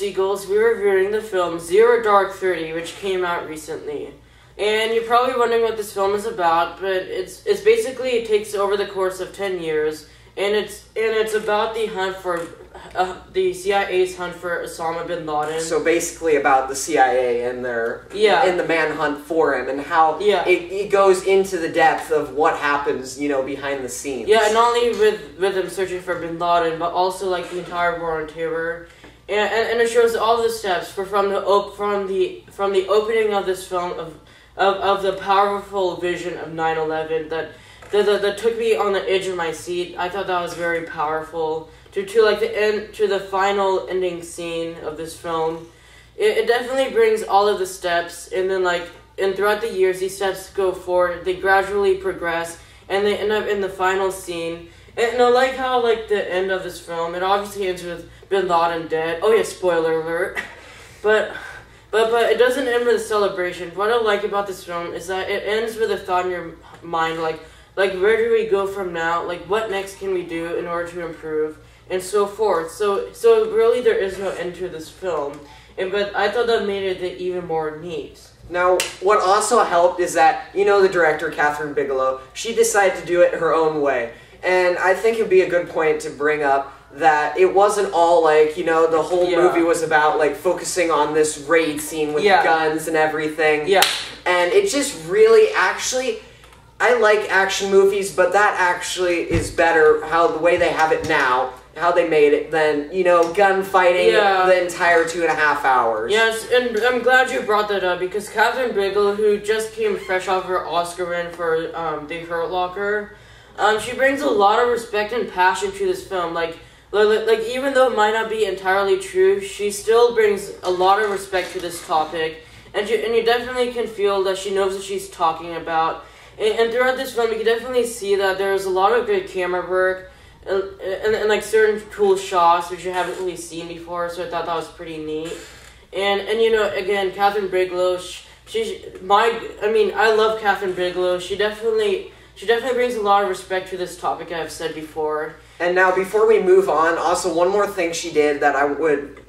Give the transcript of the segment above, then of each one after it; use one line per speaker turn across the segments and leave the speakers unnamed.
Seagulls. We're reviewing the film Zero Dark 30, which came out recently. And you're probably wondering what this film is about, but it's basically, it takes over the course of 10 years, and it's about the hunt for the CIA's hunt for Osama bin Laden.
So basically about the CIA and in the manhunt for him, and how it goes into the depth of what happens, behind the scenes.
Yeah, not only with him searching for bin Laden, but also like the entire war on terror. And it shows all the steps from the opening of this film of the powerful vision of 9/11 that took me on the edge of my seat. I thought that was very powerful. To the final ending scene of this film, it definitely brings all of the steps, and then and throughout the years these steps go forward. They gradually progress, and they end up in the final scene. And I like how the end of this film, it obviously ends with bin Laden dead. Oh yeah, spoiler alert. But it doesn't end with a celebration. What I like about this film is that it ends with a thought in your mind, like where do we go from now? Like, what next can we do in order to improve, and so forth. So really there is no end to this film. But I thought that made it even more neat.
Now, what also helped is that, the director, Catherine Bigelow, she decided to do it her own way. And I think it would be a good point to bring up that it wasn't all the whole movie was about focusing on this raid scene with guns and everything. Yeah. And it just really I like action movies, but that actually is better the way they have it now, how they made it, than, gunfighting the entire 2.5 hours.
Yes, and I'm glad you brought that up, because Catherine Bigelow, who just came fresh off her Oscar win for The Hurt Locker, she brings a lot of respect and passion to this film. Even though it might not be entirely true, she still brings a lot of respect to this topic, and you definitely can feel that she knows what she's talking about. And throughout this film, you can definitely see that there's a lot of good camera work, and certain cool shots which you haven't really seen before. So I thought that was pretty neat. And again, Catherine Bigelow, I love Catherine Bigelow. She definitely brings a lot of respect to this topic, I've said before.
And now, before we move on, also one more thing she did that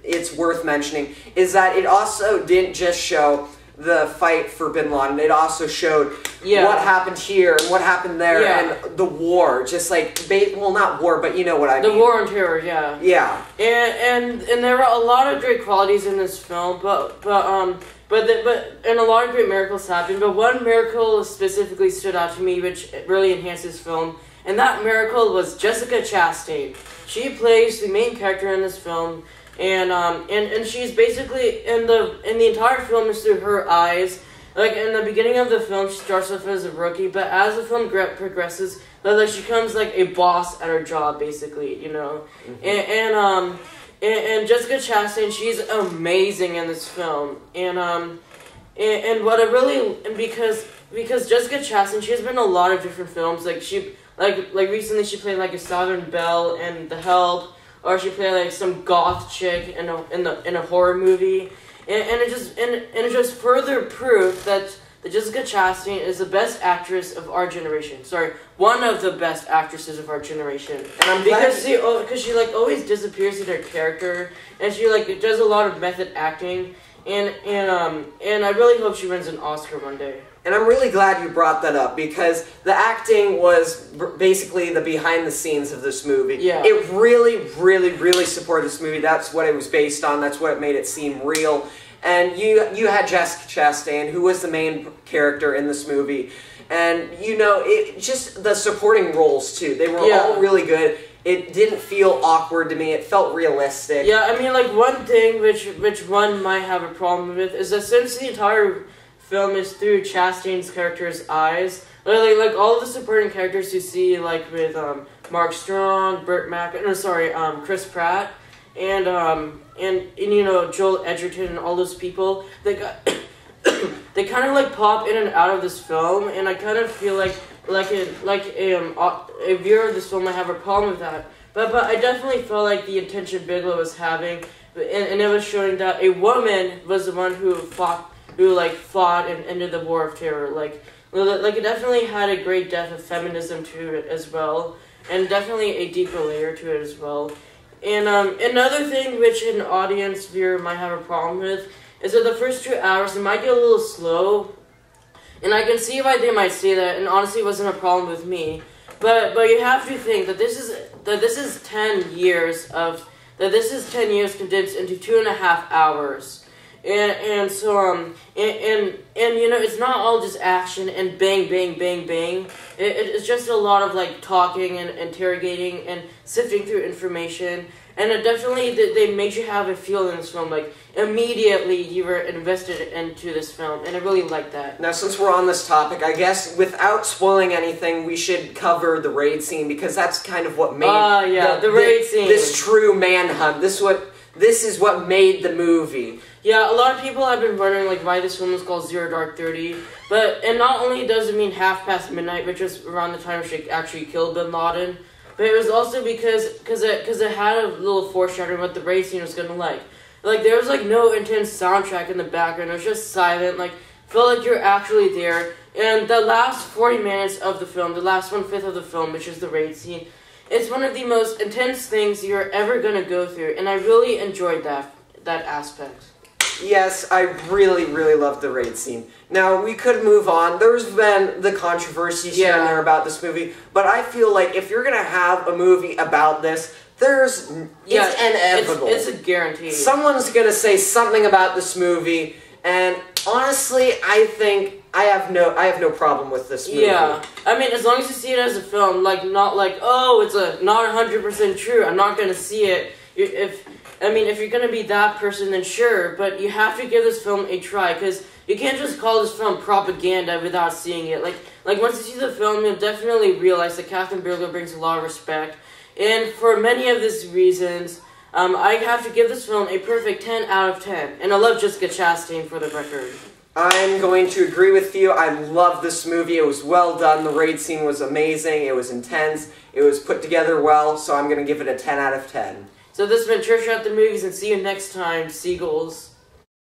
it's worth mentioning, is that it also didn't just show the fight for bin Laden. It also showed what happened here and what happened there, and the war. Just not war, but you know what I mean.
The war on terror, yeah.
Yeah.
And there are a lot of great qualities in this film, but and a lot of great miracles happened. But one miracle specifically stood out to me, which really enhanced this film, and that miracle was Jessica Chastain. She plays the main character in this film. And she's basically in the entire film is through her eyes. In the beginning of the film, she starts off as a rookie, but as the film progresses, she becomes a boss at her job, basically, Mm-hmm. And Jessica Chastain, she's amazing in this film, and what I really, because Jessica Chastain, she's been in a lot of different films. Recently she played a Southern Belle in The Help. Or she played some goth chick in a horror movie, and it just further proof that Jessica Chastain is the best actress of our generation. Sorry, one of the best actresses of our generation. And I'm because she always disappears in her character, and she does a lot of method acting, and I really hope she wins an Oscar one day.
And I'm really glad you brought that up, because the acting was basically the behind the scenes of this movie. Yeah. It really, really, really supported this movie. That's what it was based on. That's what made it seem real. And you had Jessica Chastain, who was the main character in this movie. And, just the supporting roles, too. They were all really good. It didn't feel awkward to me. It felt realistic.
Yeah, one thing which one might have a problem with is that since the entire film is through Chastain's character's eyes, all of the supporting characters you see, with Mark Strong, Chris Pratt, and Joel Edgerton and all those people, they kind of pop in and out of this film, and I kind of feel a viewer of this film might have a problem with that. But I definitely felt the intention Bigelow was having, and it was showing that a woman was the one who fought and ended the war of terror. It definitely had a great depth of feminism to it as well, and definitely a deeper layer to it as well. And another thing which an audience viewer might have a problem with is that the first 2 hours it might get a little slow, and I can see why they might say that. And honestly, it wasn't a problem with me. But you have to think that this is 10 years condensed into 2.5 hours. And so and you know, it's not all just action and bang bang bang bang. It's just a lot of like talking and interrogating and sifting through information. And it definitely they made you have a feel in this film. Like immediately you were invested into this film, and I really liked that.
Now, since we're on this topic, I guess without spoiling anything, we should cover the raid scene, because that's kind of what made
the raid scene.
This true manhunt. This is what made the movie.
Yeah, a lot of people have been wondering like why this film is called Zero Dark 30, and not only does it mean midnight, which is around the time she actually killed Bin Laden, but it was also because it had a little foreshadowing what the raid scene was gonna like. Like there was like no intense soundtrack in the background. It was just silent. Like felt like you're actually there. And the last 40 minutes of the film, the last 1/5 of the film, which is the raid scene, it's one of the most intense things you're ever gonna go through, and I really enjoyed that aspect.
Yes, I really, really loved the raid scene. Now, we could move on. There's been the controversies here and there about this movie, but I feel like if you're going to have a movie about this, it's inevitable.
It's a guarantee.
Someone's going to say something about this movie, and honestly, I think I have no problem with this movie.
Yeah, I mean, as long as you see it as a film, like not like, oh, it's not 100% true, I'm not going to see it. If you're going to be that person, then sure, but you have to give this film a try, because you can't just call this film propaganda without seeing it. Like once you see the film, you'll definitely realize that Catherine Bigelow brings a lot of respect, and for many of these reasons, I have to give this film a perfect 10 out of 10, and I love Jessica Chastain for the record.
I'm going to agree with you. I love this movie. It was well done. The raid scene was amazing. It was intense. It was put together well, so I'm going to give it a 10 out of 10.
So this has been Churchill at the Movies, and see you next time, Seagulls.